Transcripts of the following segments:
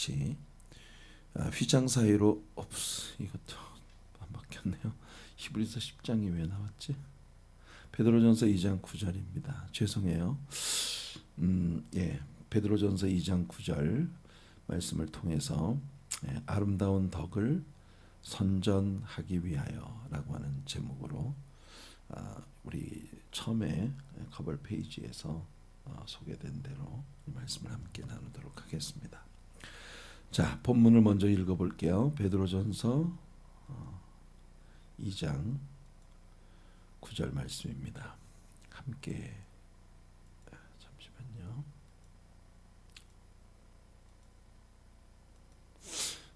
같이 휘장 사이로 이것도 안 바뀌었네요. 히브리서 10장이 왜 나왔지? 베드로전서 2장 9절입니다. 죄송해요. 베드로전서 2장 9절 말씀을 통해서 아름다운 덕을 선전하기 위하여라고 하는 제목으로 우리 처음에 커버 페이지에서 소개된 대로 이 말씀을 함께 나누도록 하겠습니다. 자, 본문을 먼저 읽어볼게요. 베드로전서 2장 9절 말씀입니다. 함께 잠시만요.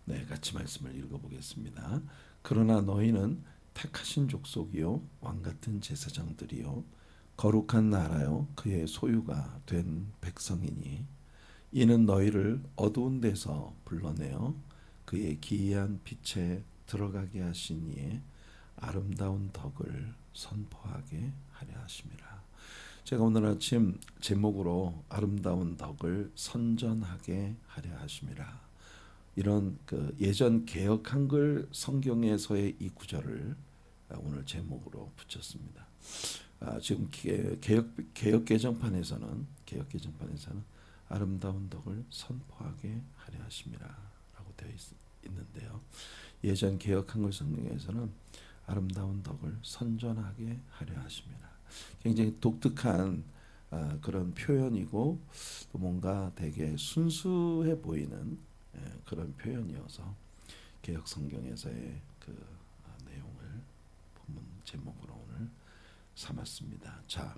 네, 같이 말씀을 읽어보겠습니다. 그러나 너희는 택하신 족속이요 왕같은 제사장들이요 거룩한 나라요 그의 소유가 된 백성이니 이는 너희를 어두운 데서 불러내어 그의 기이한 빛에 들어가게 하신 이의 아름다운 덕을 선포하게 하려 하심이라. 제가 오늘 아침 제목으로 아름다운 덕을 선전하게 하려 하심이라, 이런 그 예전 개역 한글 성경에서의 이 구절을 오늘 제목으로 붙였습니다. 지금 개역 개정판에서는 아름다운 덕을 선포하게 하려 하심이라라고 되어 있는데요. 예전 개역 한글 성경에서는 아름다운 덕을 선전하게 하려 하심이라. 굉장히 독특한 그런 표현이고 또 뭔가 되게 순수해 보이는 그런 표현이어서 개역 성경에서의 그 내용을 본문 제목으로 오늘 삼았습니다. 자,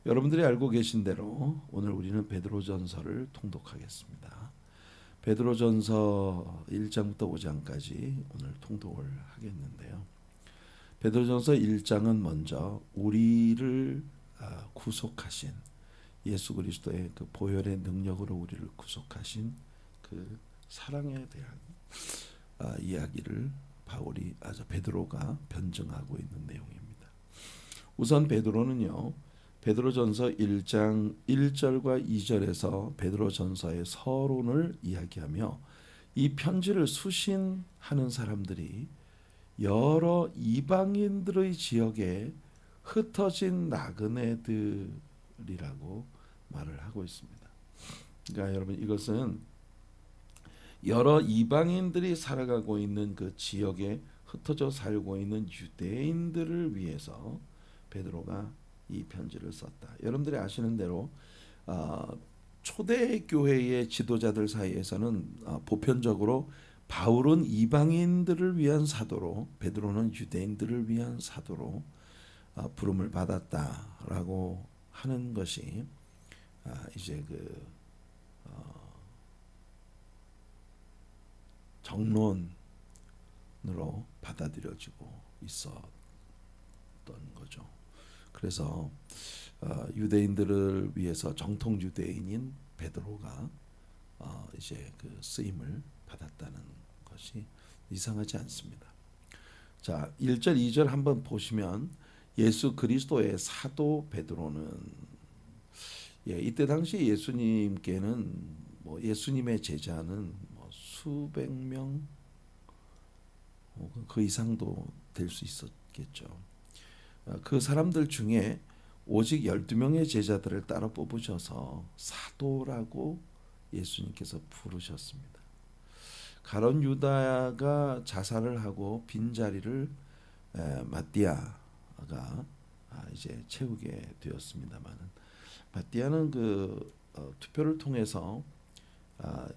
여러분들이 알고 계신 대로 오늘 우리는 베드로전서를 통독하겠습니다. 베드로전서 1장부터 5장까지 오늘 통독을 하겠는데요. 베드로전서 1장은 먼저 우리를 구속하신 예수 그리스도의 그 보혈의 능력으로 우리를 구속하신 그 사랑에 대한 이야기를 베드로가 변증하고 있는 내용입니다. 우선 베드로는요, 베드로전서 1장 1절과 2절에서 베드로전서의 서론을 이야기하며 이 편지를 수신하는 사람들이 여러 이방인들의 지역에 흩어진 나그네들이라고 말을 하고 있습니다. 그러니까 여러분, 이것은 여러 이방인들이 살아가고 있는 그 지역에 흩어져 살고 있는 유대인들을 위해서 베드로가 이 편지를 썼다. 여러분들이 아시는 대로 초대 교회의 지도자들 사이에서는 보편적으로 바울은 이방인들을 위한 사도로, 베드로는 유대인들을 위한 사도로 부름을 받았다라고 하는 것이 이제 그 정론으로 받아들여지고 있었던 거죠. 그래서 유대인들을 위해서 정통 유대인인 베드로가 이제 그 쓰임을 받았다는 것이 이상하지 않습니다. 자, 1절 2절 한번 보시면 예수 그리스도의 사도 베드로는 이때 당시 예수님께는 예수님의 제자는 수백 명 그 이상도 될 수 있었겠죠. 그 사람들 중에 오직 12명의 제자들을 따로 뽑으셔서 사도라고 예수님께서 부르셨습니다. 가룟 유다가 자살을 하고 빈자리를 마띠아가 이제 채우게 되었습니다만, 마띠아는 그 투표를 통해서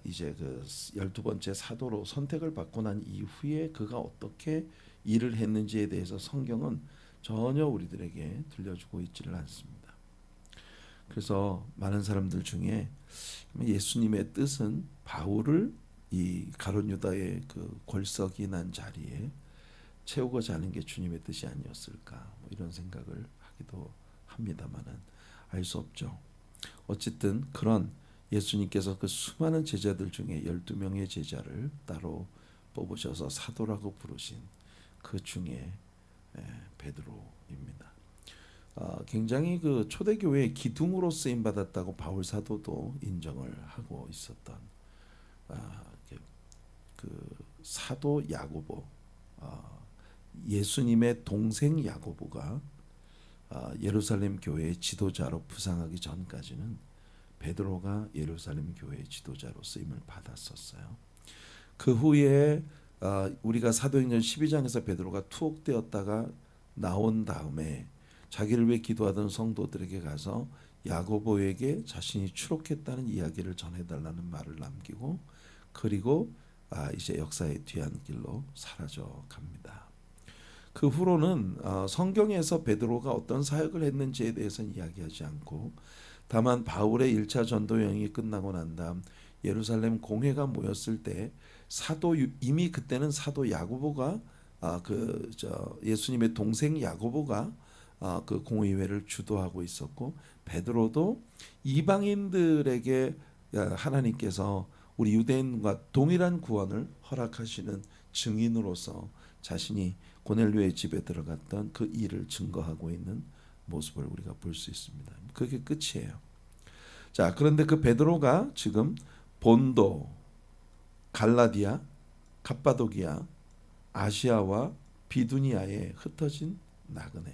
이제 그 12번째 사도로 선택을 받고 난 이후에 그가 어떻게 일을 했는지에 대해서 성경은 전혀 우리들에게 들려주고 있지를 않습니다. 그래서 많은 사람들 중에 예수님의 뜻은 바울을 이 가룟 유다의 그 골석이 난 자리에 채우고자 하는 게 주님의 뜻이 아니었을까, 이런 생각을 하기도 합니다만은 알 수 없죠. 어쨌든 그런 예수님께서 그 수많은 제자들 중에 12명의 제자를 따로 뽑으셔서 사도라고 부르신 그 중에 베드로입니다. 굉장히 그 초대교회의 기둥으로 쓰임 받았다고 바울 사도도 인정을 하고 있었던 사도 야고보, 예수님의 동생 야고보가 예루살렘 교회의 지도자로 부상하기 전까지는 베드로가 예루살렘 교회의 지도자로 쓰임을 받았었어요. 그 후에 우리가 사도행전 12장에서 베드로가 투옥되었다가 나온 다음에 자기를 위해 기도하던 성도들에게 가서 야고보에게 자신이 추록했다는 이야기를 전해달라는 말을 남기고, 그리고 이제 역사의 뒤안길로 사라져 갑니다. 그 후로는 성경에서 베드로가 어떤 사역을 했는지에 대해서는 이야기하지 않고, 다만 바울의 1차 전도 여행이 끝나고 난 다음 예루살렘 공회가 모였을 때 이미 그때는 사도 야고보가 예수님의 동생 야고보가 그 공의회를 주도하고 있었고, 베드로도 이방인들에게 하나님께서 우리 유대인과 동일한 구원을 허락하시는 증인으로서 자신이 고넬료의 집에 들어갔던 그 일을 증거하고 있는 모습을 우리가 볼 수 있습니다. 그게 끝이에요. 자, 그런데 그 베드로가 지금 본도, 갈라디아, 갑바도기아, 아시아와 비두니아에 흩어진 나그네,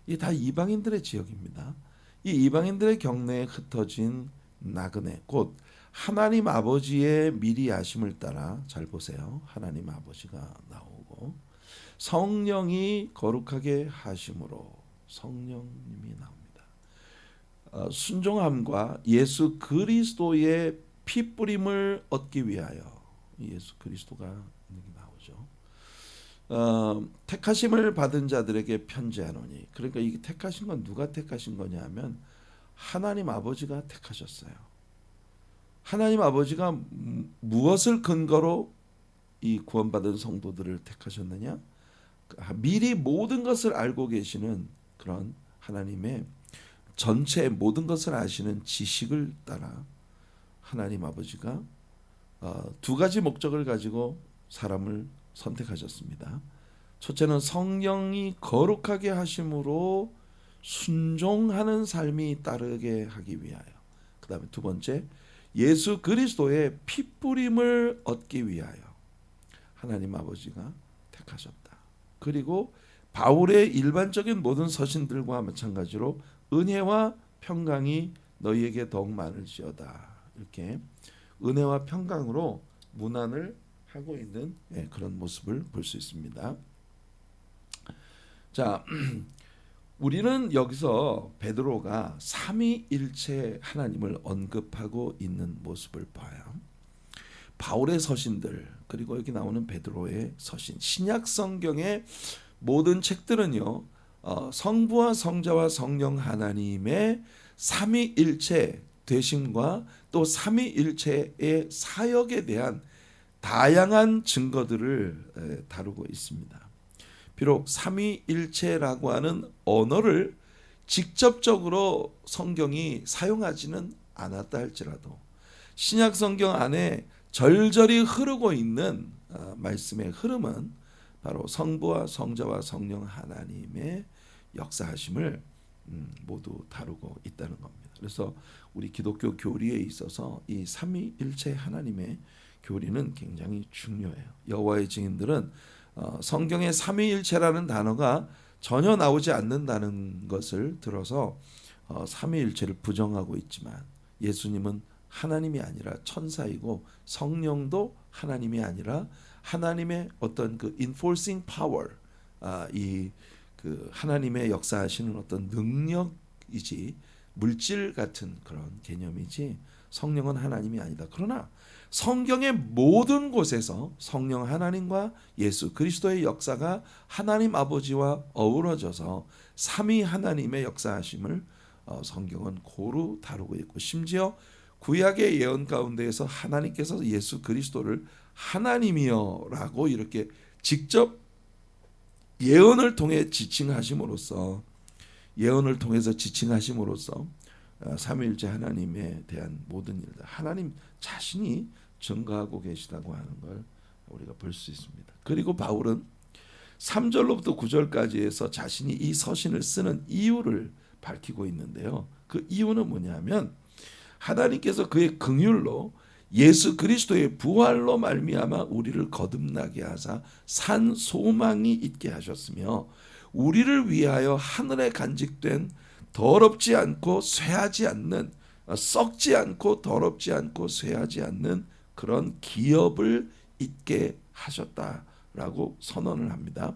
이게 다 이방인들의 지역입니다. 이 이방인들의 경내에 흩어진 나그네, 곧 하나님 아버지의 미리 아심을 따라, 잘 보세요, 하나님 아버지가 나오고 성령이 거룩하게 하심으로, 성령님이 나옵니다. 순종함과 예수 그리스도의 피 뿌림을 얻기 위하여, 예수 그리스도가 나오죠. 택하심을 받은 자들에게 편지하노니, 그러니까 이게 택하신 건 누가 택하신 거냐 하면 하나님 아버지가 택하셨어요. 하나님 아버지가 무엇을 근거로 이 구원받은 성도들을 택하셨느냐? 미리 모든 것을 알고 계시는 그런 하나님의 전체 모든 것을 아시는 지식을 따라 하나님 아버지가 두 가지 목적을 가지고 사람을 선택하셨습니다. 첫째는 성령이 거룩하게 하심으로 순종하는 삶이 따르게 하기 위하여, 그 다음에 두 번째, 예수 그리스도의 피뿌림을 얻기 위하여 하나님 아버지가 택하셨다. 그리고 바울의 일반적인 모든 서신들과 마찬가지로 은혜와 평강이 너희에게 더욱 많을지어다, 이렇게 은혜와 평강으로 문안을 하고 있는 그런 모습을 볼 수 있습니다. 자, 우리는 여기서 베드로가 삼위일체 하나님을 언급하고 있는 모습을 봐요. 바울의 서신들, 그리고 여기 나오는 베드로의 서신, 신약 성경의 모든 책들은요, 성부와 성자와 성령 하나님의 삼위일체 되심과 또 삼위일체의 사역에 대한 다양한 증거들을 다루고 있습니다. 비록 삼위일체라고 하는 언어를 직접적으로 성경이 사용하지는 않았다 할지라도 신약 성경 안에 절절히 흐르고 있는 말씀의 흐름은 바로 성부와 성자와 성령 하나님의 역사하심을 모두 다루고 있다는 겁니다. 그래서 우리 기독교 교리에 있어서 이 삼위일체 하나님의 교리는 굉장히 중요해요. 여호와의 증인들은 성경에 삼위일체라는 단어가 전혀 나오지 않는다는 것을 들어서 삼위일체를 부정하고 있지만, 예수님은 하나님이 아니라 천사이고 성령도 하나님이 아니라 하나님의 어떤 그 enforcing power, 이 그 하나님의 역사하시는 어떤 능력이지 물질 같은 그런 개념이지 성령은 하나님이 아니다. 그러나 성경의 모든 곳에서 성령 하나님과 예수 그리스도의 역사가 하나님 아버지와 어우러져서 삼위 하나님의 역사하심을 성경은 고루 다루고 있고, 심지어 구약의 예언 가운데에서 하나님께서 예수 그리스도를 하나님이여라고 이렇게 직접 예언을 통해 지칭하심으로써, 예언을 통해서 지칭하심으로써 삼위일체 하나님에 대한 모든 일들, 하나님 자신이 증거하고 계시다고 하는 걸 우리가 볼 수 있습니다. 그리고 바울은 3절로부터 9절까지 해서 자신이 이 서신을 쓰는 이유를 밝히고 있는데요. 그 이유는 뭐냐면 하나님께서 그의 긍휼로 예수 그리스도의 부활로 말미암아 우리를 거듭나게 하사 산 소망이 있게 하셨으며 우리를 위하여 하늘에 간직된 더럽지 않고 쇠하지 않는 썩지 않고 더럽지 않고 쇠하지 않는 그런 기업을 있게 하셨다라고 선언을 합니다.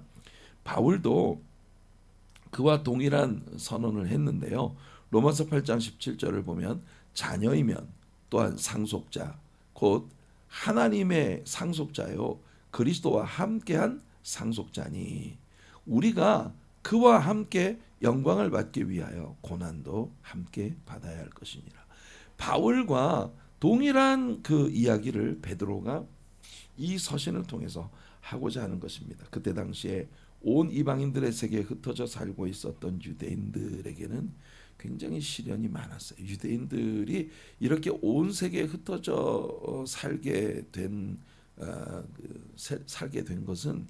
바울도 그와 동일한 선언을 했는데요. 로마서 8장 17절을 보면 자녀이면 또한 상속자 곧 하나님의 상속자요 그리스도와 함께한 상속자니 우리가 그와 함께 영광을 받기 위하여 고난도 함께 받아야 할 것이니라. 바울과 동일한 그 이야기를 베드로가 이 서신을 통해서 하고자 하는 것입니다. 그때 당시에 온 이방인들의 세계에 흩어져 살고 있었던 유대인들에게는 굉장히 시련이 많았어요. 유대인들이 이렇게 온 세계에 흩어져 살게 된 것은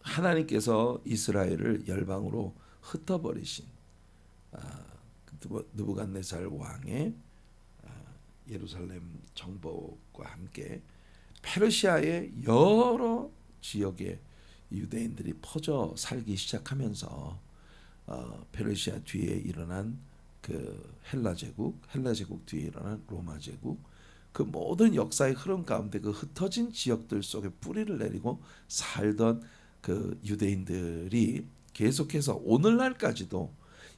하나님께서 이스라엘을 열방으로 흩어버리신 느부갓네살 왕의 예루살렘 정복과 함께 페르시아의 여러 지역에 유대인들이 퍼져 살기 시작하면서 페르시아 뒤에 일어난 그 헬라 제국 뒤에 일어난 로마 제국, 그 모든 역사의 흐름 가운데 그 흩어진 지역들 속에 뿌리를 내리고 살던 그 유대인들이 계속해서 오늘날까지도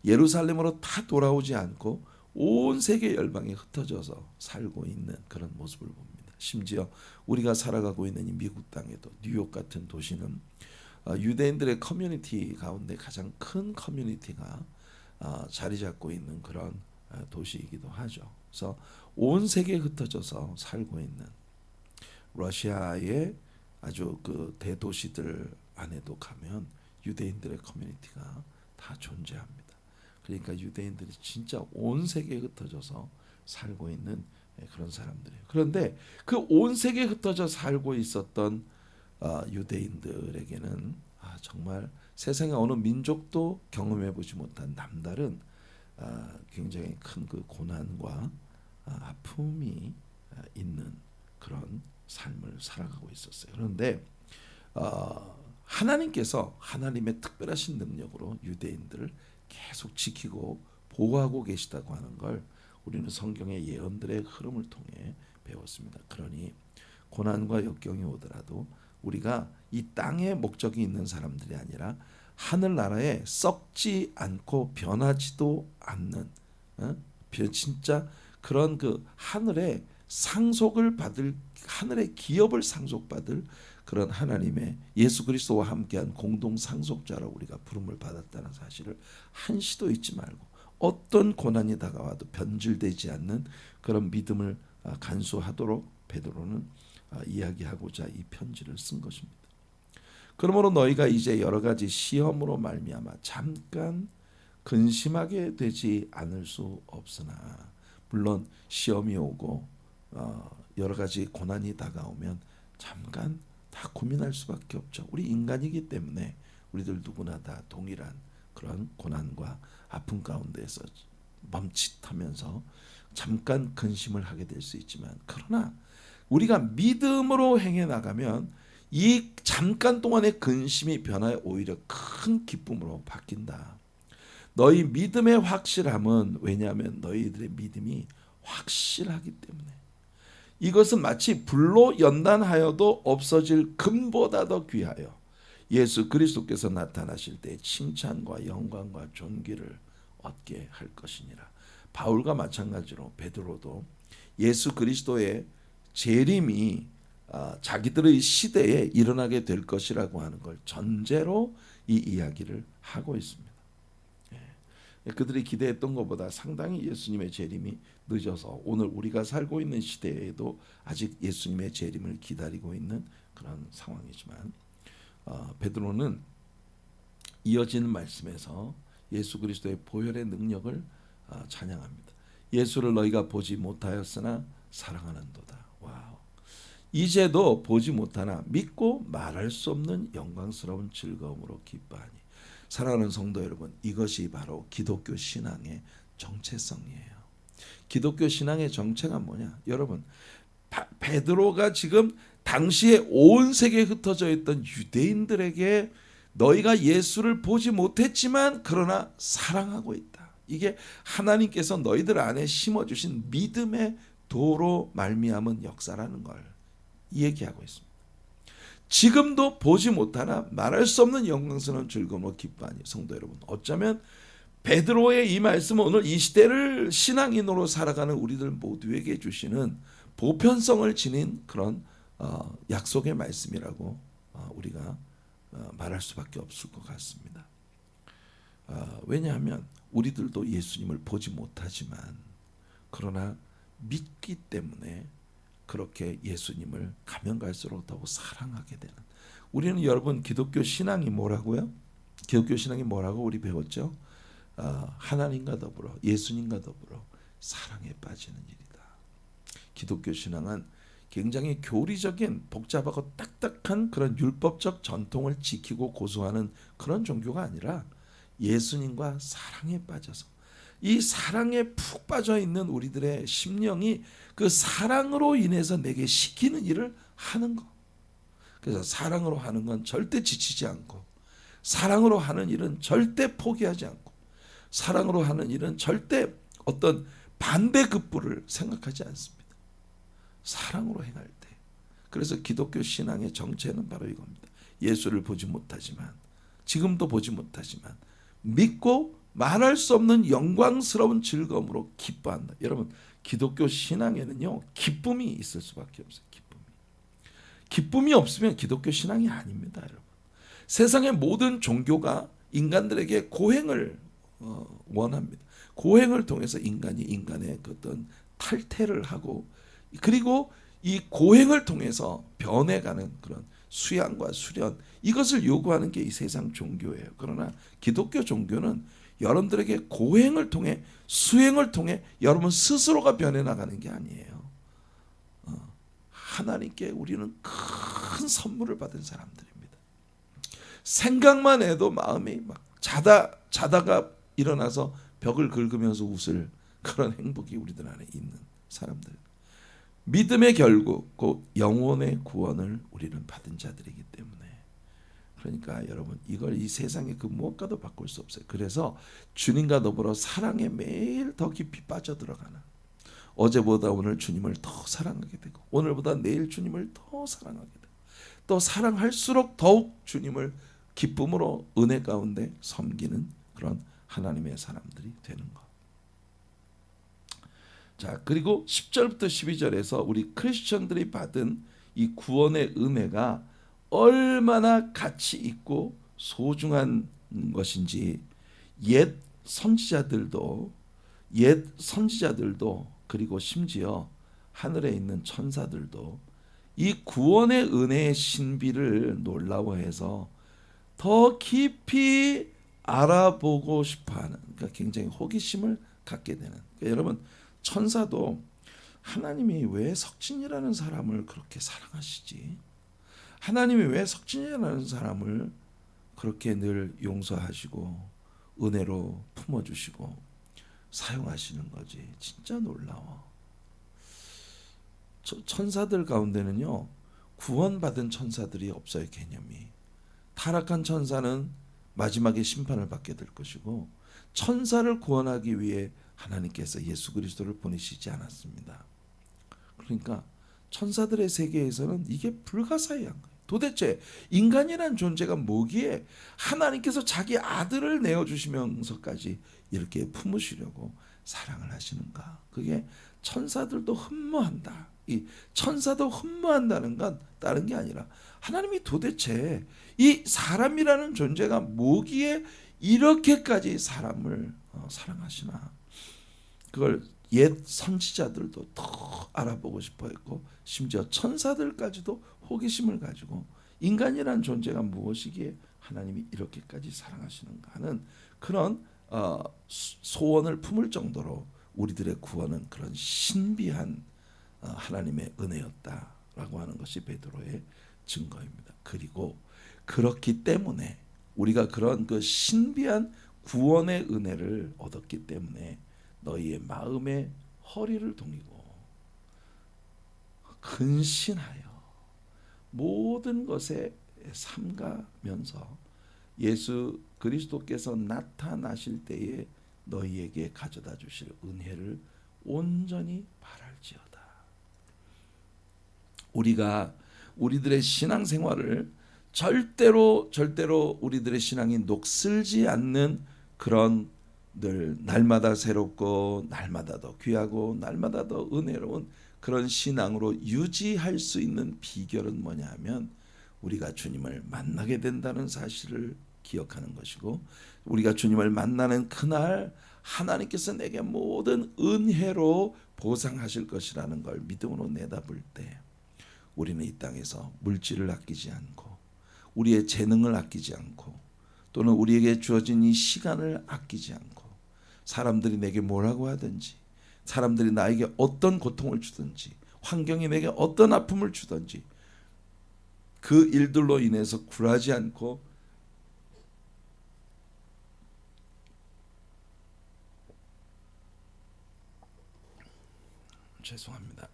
예루살렘으로 다 돌아오지 않고 온 세계 열방에 흩어져서 살고 있는 그런 모습을 봅니다. 심지어 우리가 살아가고 있는 이 미국 땅에도 뉴욕 같은 도시는 유대인들의 커뮤니티 가운데 가장 큰 커뮤니티가 자리 잡고 있는 그런 도시이기도 하죠. 그래서 온 세계에 흩어져서 살고 있는 러시아의 아주 그 대도시들 안에도 가면 유대인들의 커뮤니티가 다 존재합니다. 그러니까 유대인들이 진짜 온 세계에 흩어져서 살고 있는 그런 사람들이에요. 그런데 그 온 세계에 흩어져 살고 있었던 유대인들에게는 정말 세상의 어느 민족도 경험해보지 못한 남다른 굉장히 큰 그 고난과 아픔이 있는 그런 삶을 살아가고 있었어요. 그런데 하나님께서 하나님의 특별하신 능력으로 유대인들을 계속 지키고 보호하고 계시다고 하는 걸 우리는 성경의 예언들의 흐름을 통해 배웠습니다. 그러니 고난과 역경이 오더라도 우리가 이 땅에 목적이 있는 사람들이 아니라 하늘나라에 썩지 않고 변하지도 않는 진짜 그런 그 하늘의 상속을 받을, 하늘의 기업을 상속받을 그런 하나님의 예수 그리스도와 함께한 공동 상속자로 우리가 부름을 받았다는 사실을 한시도 잊지 말고 어떤 고난이 다가와도 변질되지 않는 그런 믿음을 간수하도록 베드로는 이야기하고자 이 편지를 쓴 것입니다. 그러므로 너희가 이제 여러 가지 시험으로 말미암아 잠깐 근심하게 되지 않을 수 없으나, 물론 시험이 오고 여러 가지 고난이 다가오면 잠깐 다 고민할 수밖에 없죠. 우리 인간이기 때문에 우리들 누구나 다 동일한 그런 고난과 아픔 가운데서 멈칫하면서 잠깐 근심을 하게 될 수 있지만, 그러나 우리가 믿음으로 행해 나가면 이 잠깐 동안의 근심이 변하여 오히려 큰 기쁨으로 바뀐다. 너희 믿음의 확실함은, 왜냐하면 너희들의 믿음이 확실하기 때문에. 이것은 마치 불로 연단하여도 없어질 금보다 더 귀하여 예수 그리스도께서 나타나실 때 칭찬과 영광과 존귀를 얻게 할 것이니라. 바울과 마찬가지로 베드로도 예수 그리스도의 재림이 자기들의 시대에 일어나게 될 것이라고 하는 걸 전제로 이 이야기를 하고 있습니다. 그들이 기대했던 것보다 상당히 예수님의 재림이 늦어서 오늘 우리가 살고 있는 시대에도 아직 예수님의 재림을 기다리고 있는 그런 상황이지만, 베드로는 이어지는 말씀에서 예수 그리스도의 보혈의 능력을 찬양합니다. 예수를 너희가 보지 못하였으나 사랑하는도다. 와우. 이제도 보지 못하나 믿고 말할 수 없는 영광스러운 즐거움으로 기뻐하니. 사랑하는 성도 여러분, 이것이 바로 기독교 신앙의 정체성이에요. 기독교 신앙의 정체가 뭐냐? 여러분, 베드로가 지금 당시에 온 세계에 흩어져 있던 유대인들에게 너희가 예수를 보지 못했지만 그러나 사랑하고 있다. 이게 하나님께서 너희들 안에 심어주신 믿음의 도로 말미암은 역사라는 걸 얘기하고 있습니다. 지금도 보지 못하나 말할 수 없는 영광스러운 즐거움으로 기뻐하니 성도 여러분, 어쩌면 베드로의 이 말씀은 오늘 이 시대를 신앙인으로 살아가는 우리들 모두에게 주시는 보편성을 지닌 그런 약속의 말씀이라고 우리가 말할 수밖에 없을 것 같습니다. 왜냐하면 우리들도 예수님을 보지 못하지만 그러나 믿기 때문에 그렇게 예수님을 가면 갈수록 더욱 사랑하게 되는, 우리는 여러분 기독교 신앙이 뭐라고요? 기독교 신앙이 뭐라고 우리 배웠죠? 하나님과 더불어 예수님과 더불어 사랑에 빠지는 일이다. 기독교 신앙은 굉장히 교리적인 복잡하고 딱딱한 그런 율법적 전통을 지키고 고수하는 그런 종교가 아니라 예수님과 사랑에 빠져서 이 사랑에 푹 빠져 있는 우리들의 심령이 그 사랑으로 인해서 내게 시키는 일을 하는 거. 그래서 사랑으로 하는 건 절대 지치지 않고, 사랑으로 하는 일은 절대 포기하지 않고, 사랑으로 하는 일은 절대 어떤 반대급부를 생각하지 않습니다. 사랑으로 행할 때. 그래서 기독교 신앙의 정체는 바로 이겁니다. 예수를 보지 못하지만, 지금도 보지 못하지만 믿고 말할 수 없는 영광스러운 즐거움으로 기뻐한다. 여러분, 기독교 신앙에는요, 기쁨이 있을 수밖에 없어요. 기쁨이 없으면 기독교 신앙이 아닙니다, 여러분. 세상의 모든 종교가 인간들에게 고행을 원합니다. 고행을 통해서 인간이 인간의 어떤 탈퇴를 하고, 그리고 이 고행을 통해서 변해가는 그런 수양과 수련, 이것을 요구하는 게 이 세상 종교예요. 그러나 기독교 종교는 여러분들에게 고행을 통해, 수행을 통해 여러분 스스로가 변해나가는 게 아니에요. 하나님께 우리는 큰 선물을 받은 사람들입니다. 생각만 해도 마음이 막 자다가 일어나서 벽을 긁으면서 웃을 그런 행복이 우리들 안에 있는 사람들. 믿음의 결국 곧 영혼의 구원을 우리는 받은 자들이기 때문에, 그러니까 여러분, 이걸 이 세상의 그 무엇과도 바꿀 수 없어요. 그래서 주님과 더불어 사랑에 매일 더 깊이 빠져들어가는, 어제보다 오늘 주님을 더 사랑하게 되고, 오늘보다 내일 주님을 더 사랑하게 되고, 또 사랑할수록 더욱 주님을 기쁨으로 은혜 가운데 섬기는 그런 하나님의 사람들이 되는 것. 자, 그리고 10절부터 12절에서 우리 크리스천들이 받은 이 구원의 은혜가 얼마나 가치 있고 소중한 것인지 옛 선지자들도 그리고 심지어 하늘에 있는 천사들도 이 구원의 은혜의 신비를 놀라워해서 더 깊이 알아보고 싶어하는, 그러니까 굉장히 호기심을 갖게 되는. 그러니까 여러분, 천사도 하나님이 왜 석진이라는 사람을 그렇게 사랑하시지? 하나님이 왜 석진이라는 사람을 그렇게 늘 용서하시고 은혜로 품어주시고 사용하시는 거지? 진짜 놀라워. 천사들 가운데는요, 구원받은 천사들이 없어요. 개념이. 타락한 천사는 마지막에 심판을 받게 될 것이고, 천사를 구원하기 위해 하나님께서 예수 그리스도를 보내시지 않았습니다. 그러니까 천사들의 세계에서는 이게 불가사의한 거예요. 도대체 인간이란 존재가 뭐기에 하나님께서 자기 아들을 내어주시면서까지 이렇게 품으시려고 사랑을 하시는가? 그게 천사들도 흠모한다. 이 천사도 흠모한다는 건 다른 게 아니라 하나님이 도대체 이 사람이라는 존재가 뭐기에 이렇게까지 사람을 사랑하시나? 그걸 옛 선지자들도 더 알아보고 싶어 했고, 심지어 천사들까지도 호기심을 가지고 인간이란 존재가 무엇이기에 하나님이 이렇게까지 사랑하시는가 하는 그런 소원을 품을 정도로 우리들의 구원은 그런 신비한 하나님의 은혜였다라고 하는 것이 베드로의 증거입니다. 그리고 그렇기 때문에 우리가 그런 그 신비한 구원의 은혜를 얻었기 때문에 너희의 마음에 허리를 동이고 근신하여 모든 것에 삼가면서 예수 그리스도께서 나타나실 때에 너희에게 가져다 주실 은혜를 온전히 바랄지어다. 우리가 우리들의 신앙생활을 절대로 우리들의 신앙이 녹슬지 않는 그런 늘 날마다 새롭고 날마다 더 귀하고 날마다 더 은혜로운 그런 신앙으로 유지할 수 있는 비결은 뭐냐 하면 우리가 주님을 만나게 된다는 사실을 기억하는 것이고, 우리가 주님을 만나는 그날 하나님께서 내게 모든 은혜로 보상하실 것이라는 걸 믿음으로 내다볼 때 우리는 이 땅에서 물질을 아끼지 않고 우리의 재능을 아끼지 않고 또는 우리에게 주어진 이 시간을 아끼지 않고 사람들이 내게 뭐라고 하든지 사람들이 나에게 어떤 고통을 주든지 환경이 내게 어떤 아픔을 주든지 그 일들로 인해서 굴하지 않고 죄송합니다.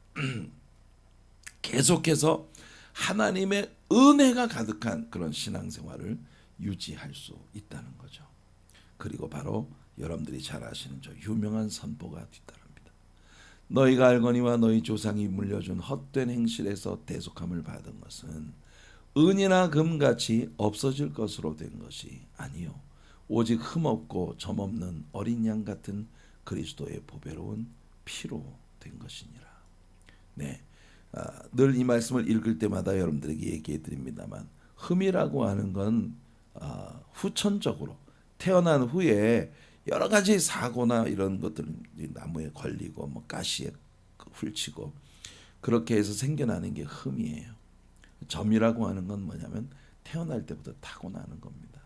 계속해서 하나님의 은혜가 가득한 그런 신앙생활을 유지할 수 있다는 거죠. 그리고 바로 여러분들이 잘 아시는 저 유명한 선포가 뒤따릅니다. 너희가 알거니와 너희 조상이 물려준 헛된 행실에서 대속함을 받은 것은 은이나 금같이 없어질 것으로 된 것이 아니요 오직 흠없고 점없는 어린 양 같은 그리스도의 보배로운 피로 된 것이니라. 네, 늘 이 말씀을 읽을 때마다 여러분들에게 얘기해 드립니다만 흠이라고 하는 건 후천적으로 태어난 후에 여러 가지 사고나 이런 것들 나무에 걸리고 뭐 가시에 훌치고 그렇게 해서 생겨나는 게 흠이에요. 점이라고 하는 건 뭐냐면 태어날 때부터 타고나는 겁니다.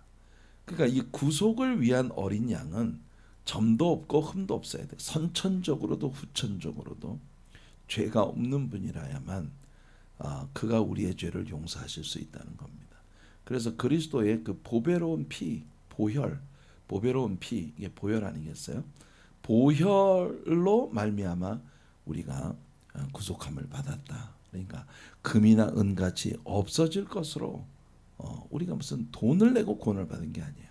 그러니까 이 구속을 위한 어린 양은 점도 없고 흠도 없어야 돼. 선천적으로도 후천적으로도 죄가 없는 분이라야만 그가 우리의 죄를 용서하실 수 있다는 겁니다. 그래서 그리스도의 그 보배로운 피, 보배로운 피, 이게 보혈 아니겠어요? 보혈로 말미암아 우리가 구속함을 받았다. 그러니까 금이나 은같이 없어질 것으로 우리가 무슨 돈을 내고 구원을 받은 게 아니에요.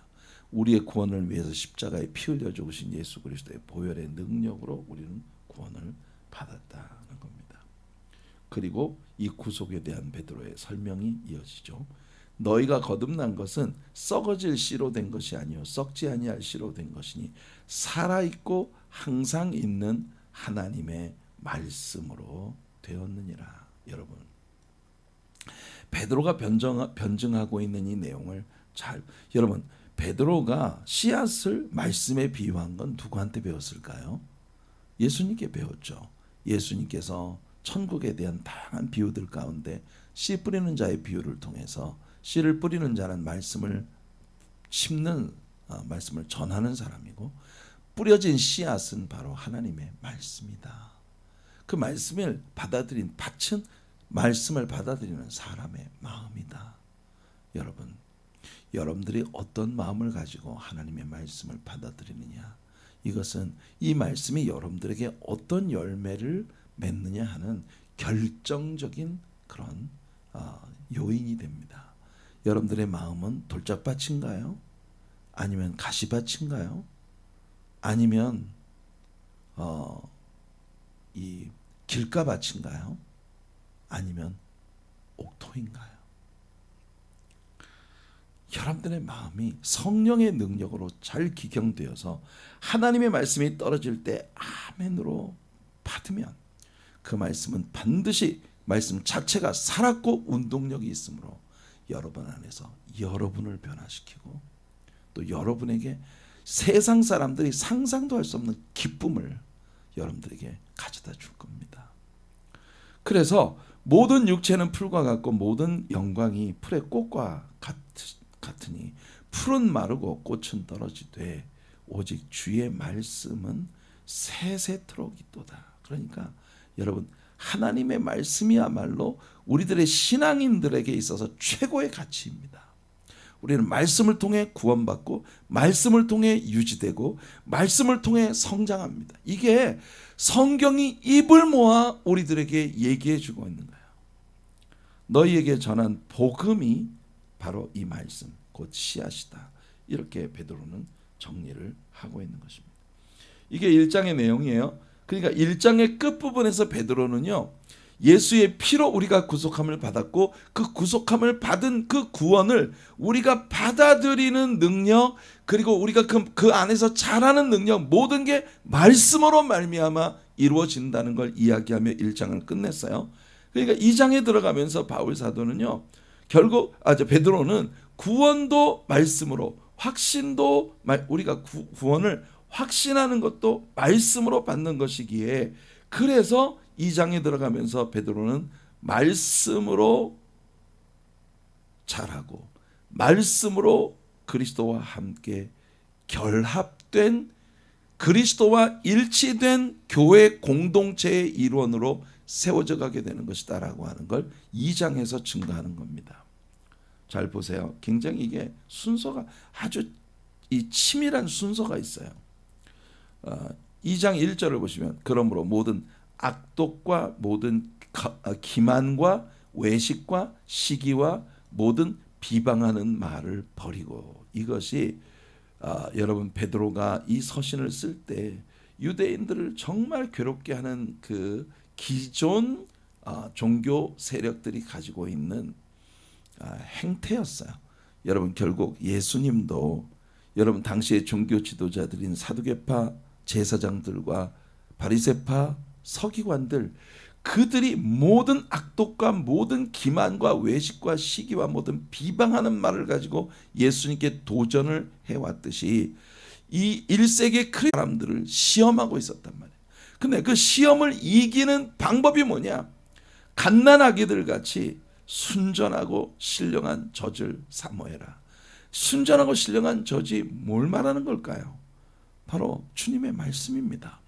우리의 구원을 위해서 십자가에 피 흘려 죽으신 예수 그리스도의 보혈의 능력으로 우리는 구원을 받았다는 겁니다. 그리고 이 구속에 대한 베드로의 설명이 이어지죠. 너희가 거듭난 것은 썩어질 씨로 된 것이 아니요 썩지 아니할 씨로 된 것이니 살아있고 항상 있는 하나님의 말씀으로 되었느니라. 여러분, 베드로가 변증하고 있는 이 내용을 여러분, 베드로가 씨앗을 말씀에 비유한 건 누구한테 배웠을까요? 예수님께 배웠죠. 예수님께서 천국에 대한 다양한 비유들 가운데 씨 뿌리는 자의 비유를 통해서 씨를 뿌리는 자는 말씀을 심는 말씀을 전하는 사람이고 뿌려진 씨앗은 바로 하나님의 말씀이다. 그 말씀을 받아들인 밭은 말씀을 받아들이는 사람의 마음이다. 여러분, 여러분들이 어떤 마음을 가지고 하나님의 말씀을 받아들이느냐, 이것은 이 말씀이 여러분들에게 어떤 열매를 맺느냐 하는 결정적인 그런 요인이 됩니다. 여러분들의 마음은 돌짝밭인가요? 아니면 가시밭인가요? 아니면 이 길가밭인가요? 아니면 옥토인가요? 여러분들의 마음이 성령의 능력으로 잘 기경되어서 하나님의 말씀이 떨어질 때 아멘으로 받으면 그 말씀은 반드시 말씀 자체가 살았고 운동력이 있으므로 여러분 안에서 여러분을 변화시키고 또 여러분에게 세상 사람들이 상상도 할 수 없는 기쁨을 여러분들에게 가져다 줄 겁니다. 그래서 모든 육체는 풀과 같고 모든 영광이 풀의 꽃과 같으니 풀은 마르고 꽃은 떨어지되 오직 주의 말씀은 세세토록 있도다. 그러니까 여러분, 하나님의 말씀이야말로 우리들의 신앙인들에게 있어서 최고의 가치입니다. 우리는 말씀을 통해 구원받고 말씀을 통해 유지되고 말씀을 통해 성장합니다. 이게 성경이 입을 모아 우리들에게 얘기해 주고 있는 거예요. 너희에게 전한 복음이 바로 이 말씀 곧 씨앗이다. 이렇게 베드로는 정리를 하고 있는 것입니다. 이게 1장의 내용이에요. 그러니까 1장의 끝부분에서 베드로는요, 예수의 피로 우리가 구속함을 받았고 그 구속함을 받은 그 구원을 우리가 받아들이는 능력, 그리고 우리가 그 안에서 자라는 능력, 모든 게 말씀으로 말미암아 이루어진다는 걸 이야기하며 1장을 끝냈어요. 그러니까 2장에 들어가면서 바울 사도는요, 결국 베드로는 구원도 말씀으로, 확신도 우리가 구원을 확신하는 것도 말씀으로 받는 것이기에, 그래서 2장에 들어가면서 베드로는 말씀으로 자라고 말씀으로 그리스도와 함께 결합된, 그리스도와 일치된 교회 공동체의 일원으로 세워져 가게 되는 것이다 라고 하는 걸 2장에서 증거하는 겁니다. 잘 보세요. 굉장히 이게 순서가 아주 이 치밀한 순서가 있어요. 2장 1절을 보시면, 그러므로 모든 악독과 모든 기만과 외식과 시기와 모든 비방하는 말을 버리고, 이것이 여러분 베드로가 이 서신을 쓸 때 유대인들을 정말 괴롭게 하는 그 기존 종교 세력들이 가지고 있는 행태였어요. 여러분 결국 예수님도 여러분 당시의 종교 지도자들인 사두개파 제사장들과 바리새파 서기관들, 그들이 모든 악독과 모든 기만과 외식과 시기와 모든 비방하는 말을 가지고 예수님께 도전을 해왔듯이 이 1세기 크리스천 사람들을 시험하고 있었단 말이에요. 근데 그 시험을 이기는 방법이 뭐냐? 갓난아기들 같이 순전하고 신령한 젖을 사모해라. 순전하고 신령한 젖이 뭘 말하는 걸까요? 바로 주님의 말씀입니다.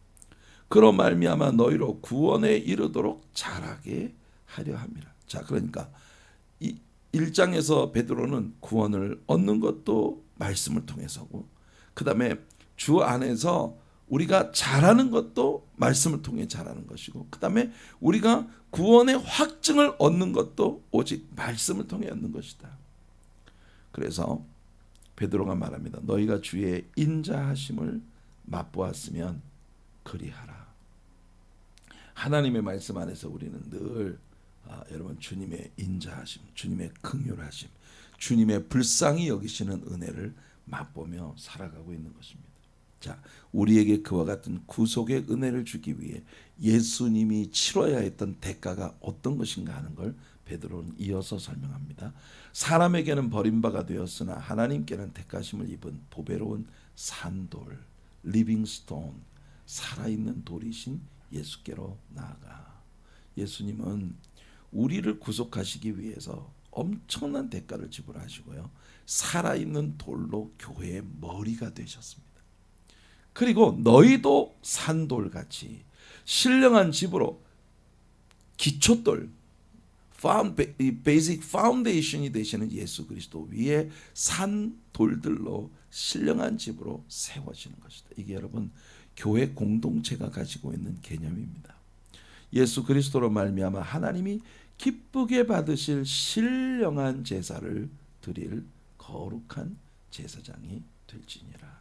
그로 말미암아 너희로 구원에 이르도록 자라게 하려 함이라. 자, 그러니까 이 1장에서 베드로는 구원을 얻는 것도 말씀을 통해서고, 그 다음에 주 안에서 우리가 자라는 것도 말씀을 통해 자라는 것이고, 그 다음에 우리가 구원의 확증을 얻는 것도 오직 말씀을 통해 얻는 것이다. 그래서 베드로가 말합니다. 너희가 주의 인자하심을 맛보았으면 그리하라. 하나님의 말씀 안에서 우리는 늘 여러분 주님의 인자하심, 주님의 긍휼하심, 주님의 불쌍히 여기시는 은혜를 맛보며 살아가고 있는 것입니다. 자, 우리에게 그와 같은 구속의 은혜를 주기 위해 예수님이 치러야 했던 대가가 어떤 것인가 하는 걸 베드로는 이어서 설명합니다. 사람에게는 버림바가 되었으나 하나님께는 택하심을 입은 보배로운 산돌, 리빙스톤, 살아있는 돌이신 예수께로 나아가. 예수님은 우리를 구속하시기 위해서 엄청난 대가를 지불하시고요, 살아있는 돌로 교회의 머리가 되셨습니다. 그리고 너희도 산돌같이 신령한 집으로 기초돌, 베이직 파운데이션이 되시는 예수 그리스도 위에 산 돌들로 신령한 집으로 세워지는 것이다. 이게 여러분 교회 공동체가 가지고 있는 개념입니다. 예수 그리스도로 말미암아 하나님이 기쁘게 받으실 신령한 제사를 드릴 거룩한 제사장이 될지니라.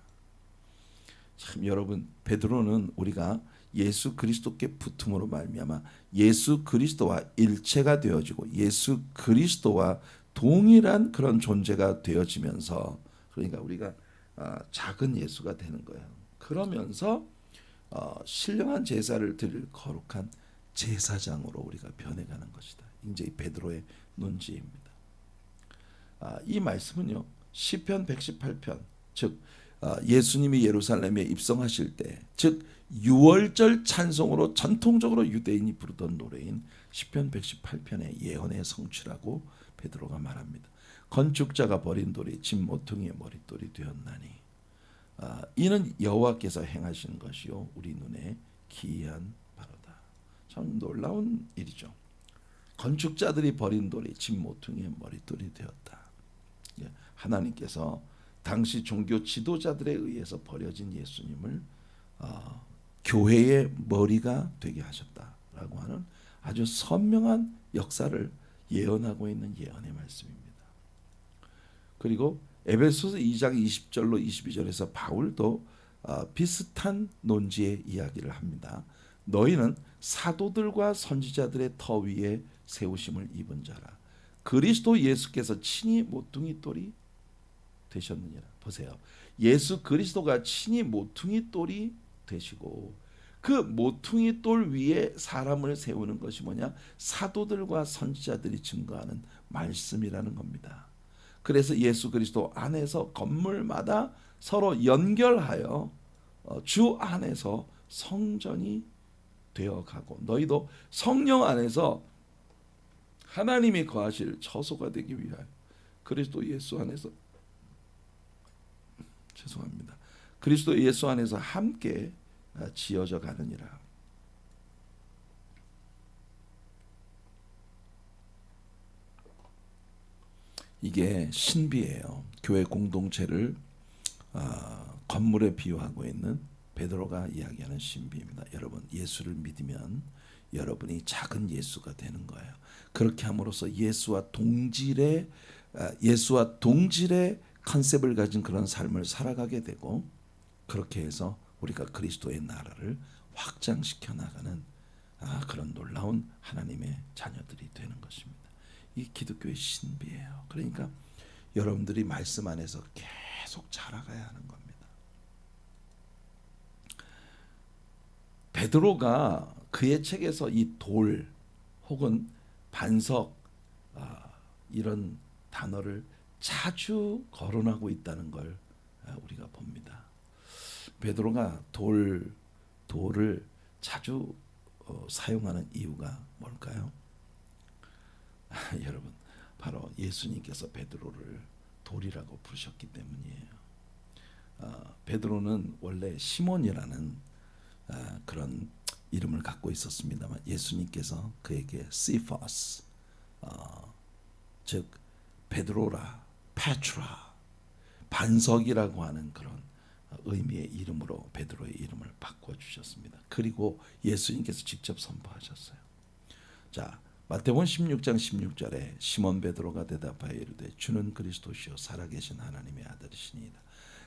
참 여러분, 베드로는 우리가 예수 그리스도께 붙음으로 말미암아 예수 그리스도와 일체가 되어지고 예수 그리스도와 동일한 그런 존재가 되어지면서, 그러니까 우리가 작은 예수가 되는 거예요. 그러면서 신령한 제사를 드릴 거룩한 제사장으로 우리가 변해가는 것이다. 이제 이 베드로의 논지입니다. 이 말씀은요, 시편 118편, 즉 예수님이 예루살렘에 입성하실 때, 즉 유월절 찬송으로 전통적으로 유대인이 부르던 노래인 시편 118편의 예언의 성취라고 베드로가 말합니다. 건축자가 버린 돌이 집 모퉁이의 머릿돌이 되었나니 이는 여호와께서 행하신 것이요 우리 눈에 기이한 바로다. 참 놀라운 일이죠. 건축자들이 버린 돌이 집 모퉁이의 머릿돌이 되었다. 하나님께서 당시 종교 지도자들에 의해서 버려진 예수님을 교회의 머리가 되게 하셨다라고 하는 아주 선명한 역사를 예언하고 있는 예언의 말씀입니다. 그리고 에베소서 2장 20절로 22절에서 바울도 비슷한 논지의 이야기를 합니다. 너희는 사도들과 선지자들의 터 위에 세우심을 입은 자라. 그리스도 예수께서 친히 모퉁이 돌이 되셨느니라. 보세요. 예수 그리스도가 친히 모퉁이 돌이 되시고 그 모퉁이 돌 위에 사람을 세우는 것이 뭐냐? 사도들과 선지자들이 증거하는 말씀이라는 겁니다. 그래서 예수 그리스도 안에서 건물마다 서로 연결하여 주 안에서 성전이 되어가고 너희도 성령 안에서 하나님이 거하실 처소가 되기 위하여 그리스도 예수 안에서 그리스도 예수 안에서 함께 지어져 가느니라. 이게 신비예요. 교회 공동체를 건물에 비유하고 있는 베드로가 이야기하는 신비입니다. 여러분, 예수를 믿으면 여러분이 작은 예수가 되는 거예요. 그렇게 함으로써 예수와 동질의 컨셉을 가진 그런 삶을 살아가게 되고 그렇게 해서 우리가 그리스도의 나라를 확장시켜 나가는 그런 놀라운 하나님의 자녀들이 되는 것입니다. 이 기독교의 신비예요. 그러니까 여러분들이 말씀 안에서 계속 자라가야 하는 겁니다. 베드로가 그의 책에서 이 돌 혹은 반석 이런 단어를 자주 거론하고 있다는 걸 우리가 봅니다. 베드로가 돌을 자주 사용하는 이유가 뭘까요? 여러분, 바로 예수님께서 베드로를 돌이라고 부르셨기 때문이에요. 베드로는 원래 시몬이라는 그런 이름을 갖고 있었습니다만 예수님께서 그에게 시퍼스, 즉 베드로라, 페트라, 반석이라고 하는 그런 의미의 이름으로 베드로의 이름을 바꿔주셨습니다. 그리고 예수님께서 직접 선포하셨어요. 자, 마태복음 16장 16절에 시몬 베드로가 대답하여 이르되 주는 그리스도시요 살아계신 하나님의 아들이시니이다.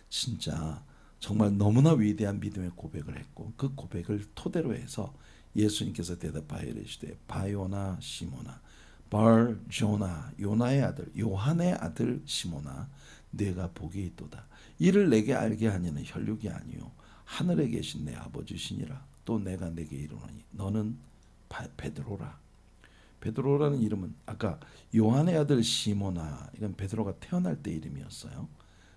진짜 정말 너무나 위대한 믿음의 고백을 했고 그 고백을 토대로 해서 예수님께서 대답하여 이르시되 바요나 시모나 바르조나 요나의 아들 요한의 아들 시모나 내가 복이 있도다. 이를 내게 알게 하니는 혈육이 아니요 하늘에 계신 내 아버지시니라. 또 내가 내게 이르노니 너는 베드로라. 베드로라는 이름은 아까 요한의 아들 시모나 이건 베드로가 태어날 때 이름이었어요.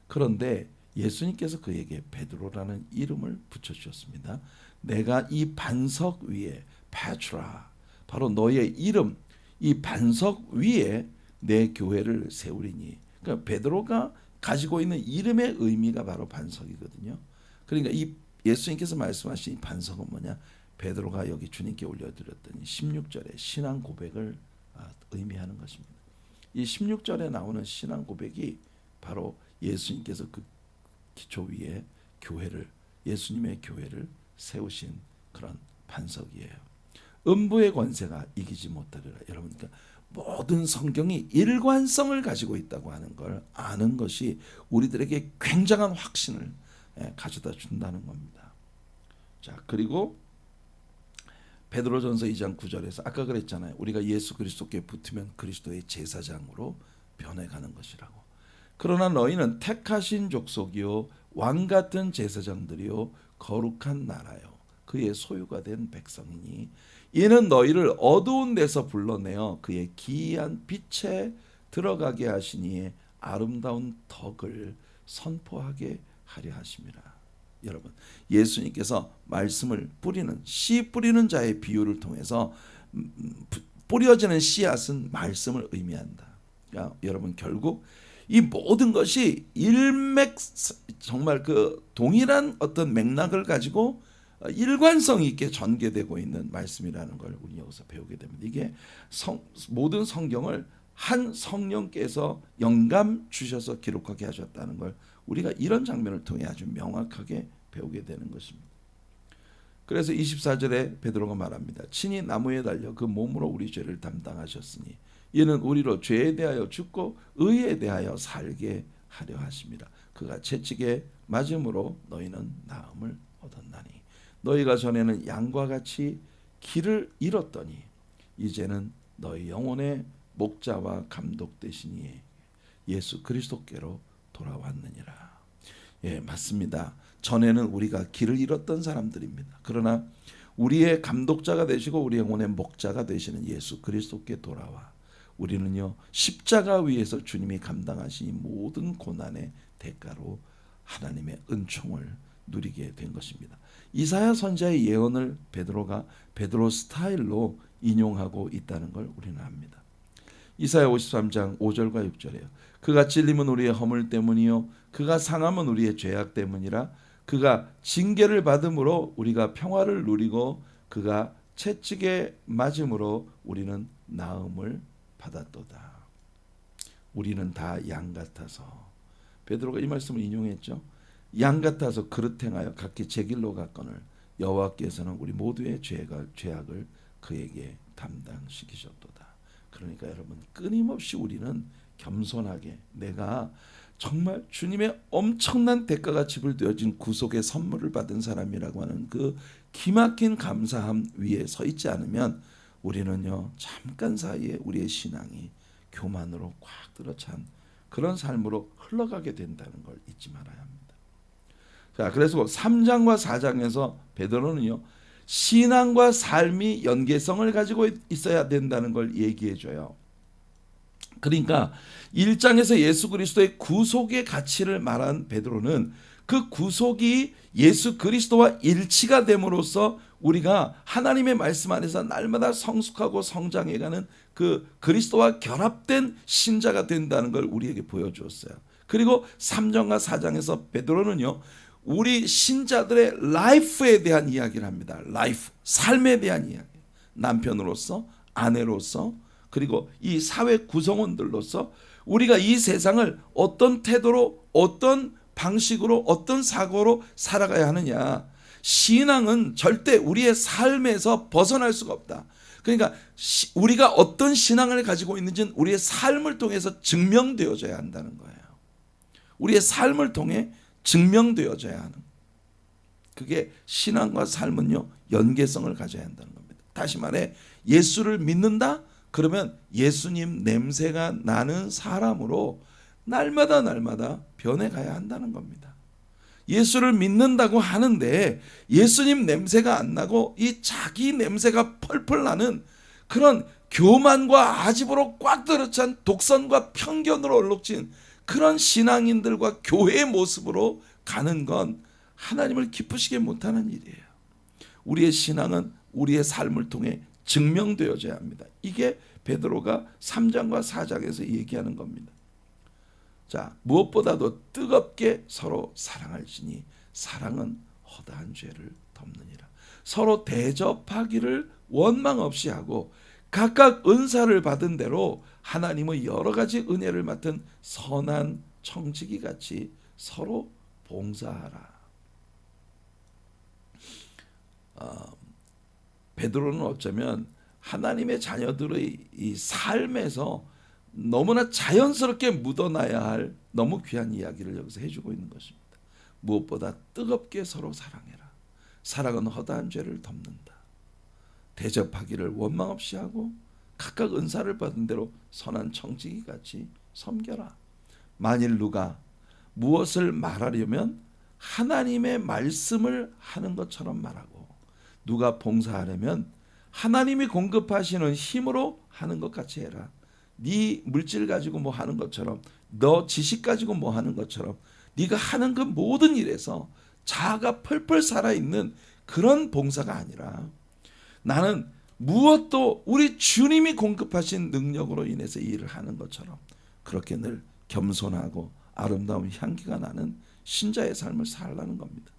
그런데 예수님께서 그에게 베드로라는 이름을 붙여주셨습니다. 내가 이 반석 위에 페트라 바로 너의 이름 이 반석 위에 내 교회를 세우리니 그러니까 베드로가 가지고 있는 이름의 의미가 바로 반석이거든요. 그러니까 이 예수님께서 말씀하신 이 반석은 뭐냐? 베드로가 여기 주님께 올려드렸더니 16절에 신앙 고백을 의미하는 것입니다. 이 16절에 나오는 신앙 고백이 바로 예수님께서 그 기초 위에 교회를 예수님의 교회를 세우신 그런 반석이에요. 음부의 권세가 이기지 못하리라. 여러분, 그러니까 모든 성경이 일관성을 가지고 있다고 하는 걸 아는 것이 우리들에게 굉장한 확신을 가져다 준다는 겁니다. 자, 그리고 베드로전서 2장 9절에서 아까 그랬잖아요. 우리가 예수 그리스도께 붙으면 그리스도의 제사장으로 변해가는 것이라고. 그러나 너희는 택하신 족속이요 왕 같은 제사장들이요 거룩한 나라요 그의 소유가 된 백성이니 이는 너희를 어두운 데서 불러내어 그의 기이한 빛에 들어가게 하시니에 아름다운 덕을 선포하게 하려 하심이라. 여러분, 예수님께서 말씀을 뿌리는 씨 뿌리는 자의 비유를 통해서 뿌려지는 씨앗은 말씀을 의미한다. 그러니까 여러분 결국 이 모든 것이 정말 그 동일한 어떤 맥락을 가지고 일관성 있게 전개되고 있는 말씀이라는 걸 우리 여기서 배우게 됩니다. 이게 모든 성경을 한 성령께서 영감 주셔서 기록하게 하셨다는 걸 우리가 이런 장면을 통해 아주 명확하게 배우게 되는 것입니다. 그래서 24절에 베드로가 말합니다. 친히 나무에 달려 그 몸으로 우리 죄를 담당하셨으니 이는 우리로 죄에 대하여 죽고 의에 대하여 살게 하려 하심이라. 그가 채찍에 맞음으로 너희는 나음을 얻었나니 너희가 전에는 양과 같이 길을 잃었더니 이제는 너희 영혼의 목자와 감독 되시니 예수 그리스도께로 돌아왔느니라. 예, 맞습니다. 전에는 우리가 길을 잃었던 사람들입니다. 그러나 우리의 감독자가 되시고 우리 영혼의 목자가 되시는 예수 그리스도께 돌아와 우리는요 십자가 위에서 주님이 감당하신 이 모든 고난의 대가로 하나님의 은총을 누리게 된 것입니다. 이사야 선지자의 예언을 베드로가 베드로 스타일로 인용하고 있다는 걸 우리는 압니다. 이사야 53장 5절과 6절이에요. 그가 찔림은 우리의 허물 때문이요 그가 상함은 우리의 죄악 때문이라. 그가 징계를 받음으로 우리가 평화를 누리고 그가 채찍에 맞음으로 우리는 나음을 받았도다. 우리는 다 양 같아서, 베드로가 이 말씀을 인용했죠. 양 같아서 그릇 행하여 각기 제 길로 갔거늘 여호와께서는 우리 모두의 죄악을 그에게 담당시키셨도다. 그러니까 여러분, 끊임없이 우리는 겸손하게 내가 정말 주님의 엄청난 대가가 지불되어진 구속의 선물을 받은 사람이라고 하는 그 기막힌 감사함 위에 서 있지 않으면 우리는요 잠깐 사이에 우리의 신앙이 교만으로 꽉 들어찬 그런 삶으로 흘러가게 된다는 걸 잊지 말아야 합니다. 자, 그래서 3장과 4장에서 베드로는요 신앙과 삶이 연계성을 가지고 있어야 된다는 걸 얘기해 줘요. 그러니까 1장에서 예수 그리스도의 구속의 가치를 말한 베드로는 그 구속이 예수 그리스도와 일치가 됨으로써 우리가 하나님의 말씀 안에서 날마다 성숙하고 성장해가는 그 그리스도와 결합된 신자가 된다는 걸 우리에게 보여주었어요. 그리고 3장과 4장에서 베드로는요 우리 신자들의 라이프에 대한 이야기를 합니다. 라이프, 삶에 대한 이야기. 남편으로서, 아내로서, 그리고 이 사회 구성원들로서 우리가 이 세상을 어떤 태도로, 어떤 방식으로, 어떤 사고로 살아가야 하느냐. 신앙은 절대 우리의 삶에서 벗어날 수가 없다. 그러니까 우리가 어떤 신앙을 가지고 있는지는 우리의 삶을 통해서 증명되어져야 한다는 거예요. 우리의 삶을 통해 증명되어져야 하는, 그게 신앙과 삶은요 연계성을 가져야 한다는 겁니다. 다시 말해 예수를 믿는다? 그러면 예수님 냄새가 나는 사람으로 날마다 변해가야 한다는 겁니다. 예수를 믿는다고 하는데 예수님 냄새가 안 나고 이 자기 냄새가 펄펄 나는 그런 교만과 아집으로 꽉 들어찬 독선과 편견으로 얼룩진 그런 신앙인들과 교회의 모습으로 가는 건 하나님을 기쁘시게 못하는 일이에요. 우리의 신앙은 우리의 삶을 통해 증명되어져야 합니다. 이게 베드로가 3장과 4장에서 얘기하는 겁니다. 자, 무엇보다도 뜨겁게 서로 사랑할지니 사랑은 허다한 죄를 덮느니라. 서로 대접하기를 원망 없이 하고 각각 은사를 받은 대로 하나님의 여러 가지 은혜를 맡은 선한 청지기 같이 서로 봉사하라. 베드로는 어쩌면 하나님의 자녀들의 이 삶에서 너무나 자연스럽게 묻어나야 할 너무 귀한 이야기를 여기서 해주고 있는 것입니다. 무엇보다 뜨겁게 서로 사랑해라. 사랑은 허다한 죄를 덮는다. 대접하기를 원망 없이 하고 각각 은사를 받은 대로 선한 청지기 같이 섬겨라. 만일 누가 무엇을 말하려면 하나님의 말씀을 하는 것처럼 말하고 누가 봉사하려면 하나님이 공급하시는 힘으로 하는 것 같이 해라. 네 물질 가지고 뭐 하는 것처럼, 너 지식 가지고 뭐 하는 것처럼 네가 하는 그 모든 일에서 자아가 펄펄 살아있는 그런 봉사가 아니라 나는 무엇도 우리 주님이 공급하신 능력으로 인해서 이 일을 하는 것처럼 그렇게 늘 겸손하고 아름다운 향기가 나는 신자의 삶을 살라는 겁니다.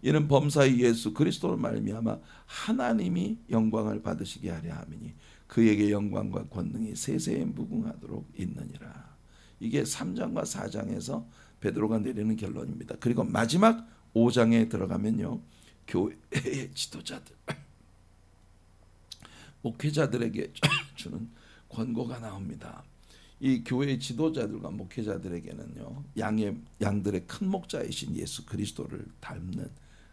이는 범사의 예수 그리스도로 말미암아 하나님이 영광을 받으시게 하려 함이니 그에게 영광과 권능이 세세에 무궁하도록 있느니라. 이게 3장과 4장에서 베드로가 내리는 결론입니다. 그리고 마지막 5장에 들어가면요, 교회의 지도자들, 목회자들에게 주는 권고가 나옵니다. 이 교회의 지도자들과 목회자들에게는요, 양들의 큰 목자이신 예수 그리스도를 닮는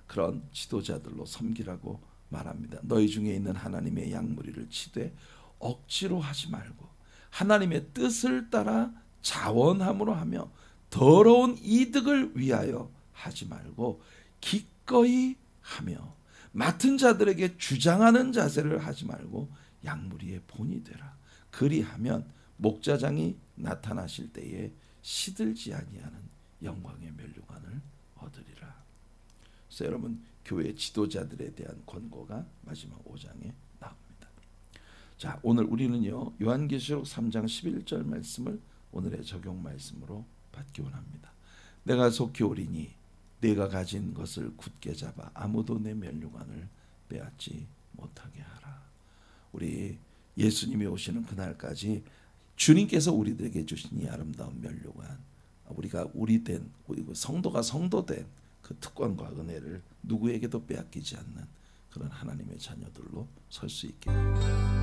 그런 지도자들로 섬기라고 말합니다. 너희 중에 있는 하나님의 양무리를 치되 억지로 하지 말고 하나님의 뜻을 따라 자원함으로 하며 더러운 이득을 위하여 하지 말고 기꺼이 하며 맡은 자들에게 주장하는 자세를 하지 말고 양무리의 본이 되라. 그리하면 목자장이 나타나실 때에 시들지 아니하는 영광의 면류관을 얻으리라. 그래서 여러분, 교회 지도자들에 대한 권고가 마지막 5장에 나옵니다. 자, 오늘 우리는요, 요한계시록 3장 11절 말씀을 오늘의 적용 말씀으로 받기 원합니다. 내가 속히 오리니 내가 가진 것을 굳게 잡아 아무도 내 면류관을 빼앗지 못하게 하라. 우리 예수님이 오시는 그날까지 주님께서 우리들에게 주신 이 아름다운 면류관, 우리가 우리 성도가 성도된 그 특권과 은혜를 누구에게도 빼앗기지 않는 그런 하나님의 자녀들로 설 수 있게 됩니다.